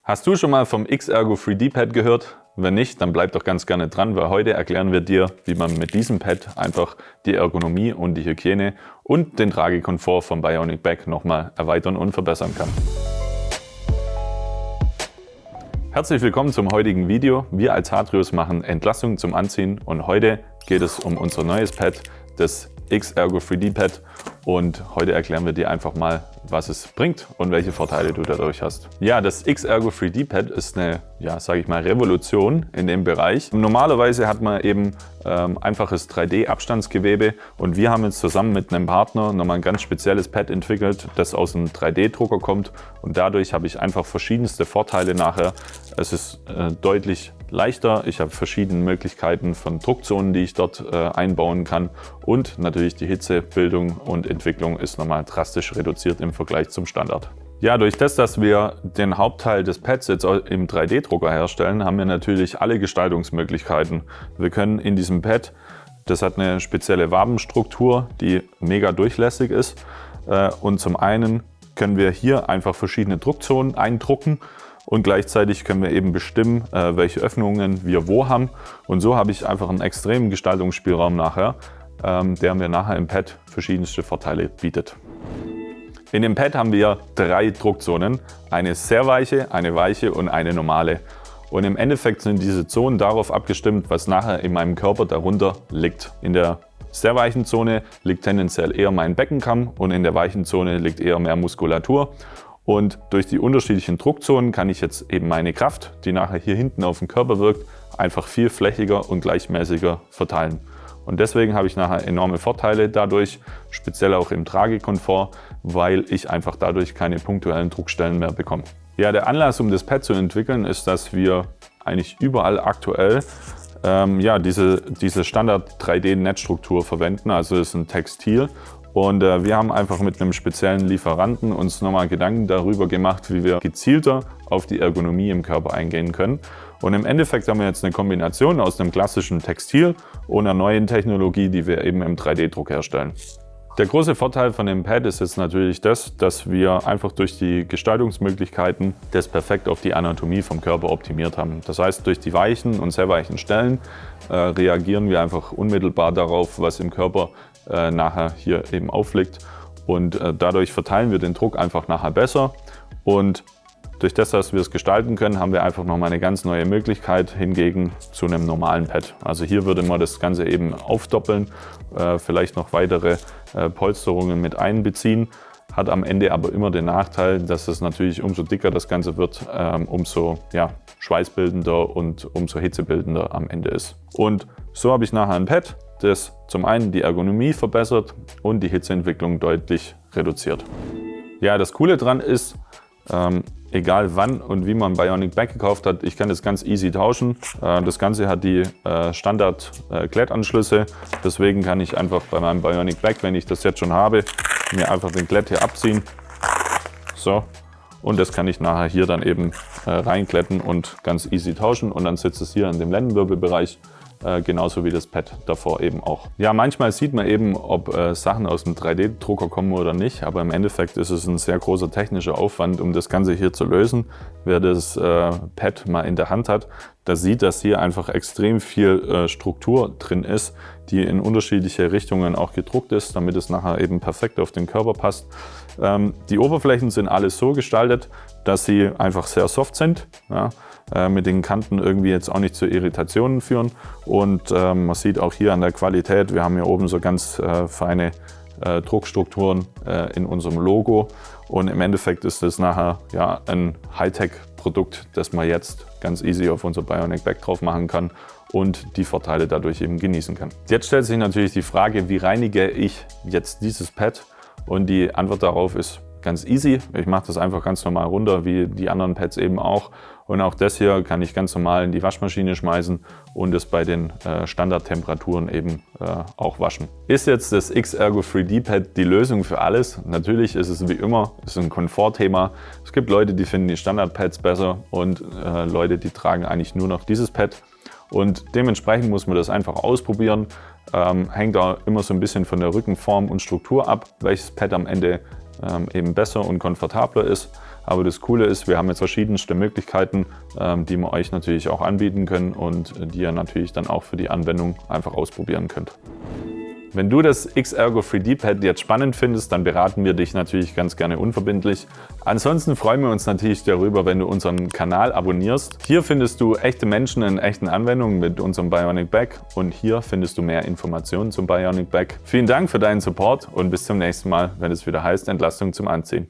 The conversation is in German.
Hast du schon mal vom X-Ergo 3D Pad gehört? Wenn nicht, dann bleib doch ganz gerne dran, weil heute erklären wir dir, wie man mit diesem Pad einfach die Ergonomie und die Hygiene und den Tragekomfort vom Bionic Back nochmal erweitern und verbessern kann. Herzlich willkommen zum heutigen Video. Wir als Hatrios machen Entlassungen zum Anziehen und heute geht es um unser neues Pad, das X-Ergo 3D Pad, und heute erklären wir dir einfach mal, was es bringt und welche Vorteile du dadurch hast. Ja, das X-Ergo 3D Pad ist eine, sage ich mal, Revolution in dem Bereich. Normalerweise hat man eben einfaches 3D-Abstandsgewebe und wir haben jetzt zusammen mit einem Partner nochmal ein ganz spezielles Pad entwickelt, das aus einem 3D-Drucker kommt, und dadurch habe ich einfach verschiedenste Vorteile nachher. Es ist deutlich leichter, ich habe verschiedene Möglichkeiten von Druckzonen, die ich dort einbauen kann, und natürlich die Hitzebildung und Entwicklung ist nochmal drastisch reduziert im Vergleich zum Standard. Ja, durch das, dass wir den Hauptteil des Pads jetzt im 3D-Drucker herstellen, haben wir natürlich alle Gestaltungsmöglichkeiten. Wir können in diesem Pad, das hat eine spezielle Wabenstruktur, die mega durchlässig ist, und zum einen können wir hier einfach verschiedene Druckzonen eindrucken und gleichzeitig können wir eben bestimmen, welche Öffnungen wir wo haben, und so habe ich einfach einen extremen Gestaltungsspielraum nachher, der mir nachher im Pad verschiedenste Vorteile bietet. In dem Pad haben wir 3 Druckzonen, eine sehr weiche, eine weiche und eine normale. Und im Endeffekt sind diese Zonen darauf abgestimmt, was nachher in meinem Körper darunter liegt. In der sehr weichen Zone liegt tendenziell eher mein Beckenkamm und in der weichen Zone liegt eher mehr Muskulatur. Und durch die unterschiedlichen Druckzonen kann ich jetzt eben meine Kraft, die nachher hier hinten auf den Körper wirkt, einfach viel flächiger und gleichmäßiger verteilen. Und deswegen habe ich nachher enorme Vorteile dadurch, speziell auch im Tragekomfort, weil ich einfach dadurch keine punktuellen Druckstellen mehr bekomme. Ja, der Anlass, um das Pad zu entwickeln, ist, dass wir eigentlich überall aktuell diese Standard 3D-Netzstruktur verwenden, also es ist ein Textil. Und wir haben einfach mit einem speziellen Lieferanten uns nochmal Gedanken darüber gemacht, wie wir gezielter auf die Ergonomie im Körper eingehen können. Und im Endeffekt haben wir jetzt eine Kombination aus einem klassischen Textil und einer neuen Technologie, die wir eben im 3D-Druck herstellen. Der große Vorteil von dem Pad ist jetzt natürlich das, dass wir einfach durch die Gestaltungsmöglichkeiten das perfekt auf die Anatomie vom Körper optimiert haben. Das heißt, durch die weichen und sehr weichen Stellen reagieren wir einfach unmittelbar darauf, was im Körper nachher hier eben aufliegt, und dadurch verteilen wir den Druck einfach nachher besser, und durch das, dass wir es gestalten können, haben wir einfach nochmal eine ganz neue Möglichkeit hingegen zu einem normalen Pad. Also hier würde man das Ganze eben aufdoppeln, vielleicht noch weitere Polsterungen mit einbeziehen, hat am Ende aber immer den Nachteil, dass es natürlich umso dicker das Ganze wird, umso schweißbildender und umso hitzebildender am Ende ist. Und so habe ich nachher ein Pad, das zum einen die Ergonomie verbessert und die Hitzeentwicklung deutlich reduziert. Ja, das Coole dran ist, egal wann und wie man Bionic Back gekauft hat, ich kann das ganz easy tauschen. Das Ganze hat die Standard-Glättanschlüsse, deswegen kann ich einfach bei meinem Bionic Back, wenn ich das jetzt schon habe, mir einfach den Glätt hier abziehen. So, und das kann ich nachher hier dann eben reinglätten und ganz easy tauschen, und dann sitzt es hier in dem Lendenwirbelbereich. Genauso wie das Pad davor eben auch. Ja, manchmal sieht man eben, ob Sachen aus dem 3D-Drucker kommen oder nicht, aber im Endeffekt ist es ein sehr großer technischer Aufwand, um das Ganze hier zu lösen. Wer das Pad mal in der Hand hat, der sieht, dass hier einfach extrem viel Struktur drin ist, die in unterschiedliche Richtungen auch gedruckt ist, damit es nachher eben perfekt auf den Körper passt. Die Oberflächen sind alles so gestaltet, dass sie einfach sehr soft sind, mit den Kanten irgendwie jetzt auch nicht zu Irritationen führen, und man sieht auch hier an der Qualität, wir haben hier oben so ganz feine Druckstrukturen in unserem Logo, und im Endeffekt ist das nachher ein Hightech-Produkt, das man jetzt ganz easy auf unser Bionic Back drauf machen kann und die Vorteile dadurch eben genießen kann. Jetzt stellt sich natürlich die Frage, wie reinige ich jetzt dieses Pad, und die Antwort darauf ist ganz easy. Ich mache das einfach ganz normal runter, wie die anderen Pads eben auch. Und auch das hier kann ich ganz normal in die Waschmaschine schmeißen und es bei den Standardtemperaturen eben auch waschen. Ist jetzt das X-Ergo 3D Pad die Lösung für alles? Natürlich ist es wie immer, es ist ein Komfortthema. Es gibt Leute, die finden die Standard-Pads besser, und Leute, die tragen eigentlich nur noch dieses Pad. Und dementsprechend muss man das einfach ausprobieren. Hängt da immer so ein bisschen von der Rückenform und Struktur ab, welches Pad am Ende eben besser und komfortabler ist. Aber das Coole ist, wir haben jetzt verschiedenste Möglichkeiten, die wir euch natürlich auch anbieten können und die ihr natürlich dann auch für die Anwendung einfach ausprobieren könnt. Wenn du das X-Ergo 3D-Pad jetzt spannend findest, dann beraten wir dich natürlich ganz gerne unverbindlich. Ansonsten freuen wir uns natürlich darüber, wenn du unseren Kanal abonnierst. Hier findest du echte Menschen in echten Anwendungen mit unserem Bionic Back und hier findest du mehr Informationen zum Bionic Back. Vielen Dank für deinen Support und bis zum nächsten Mal, wenn es wieder heißt Entlastung zum Anziehen.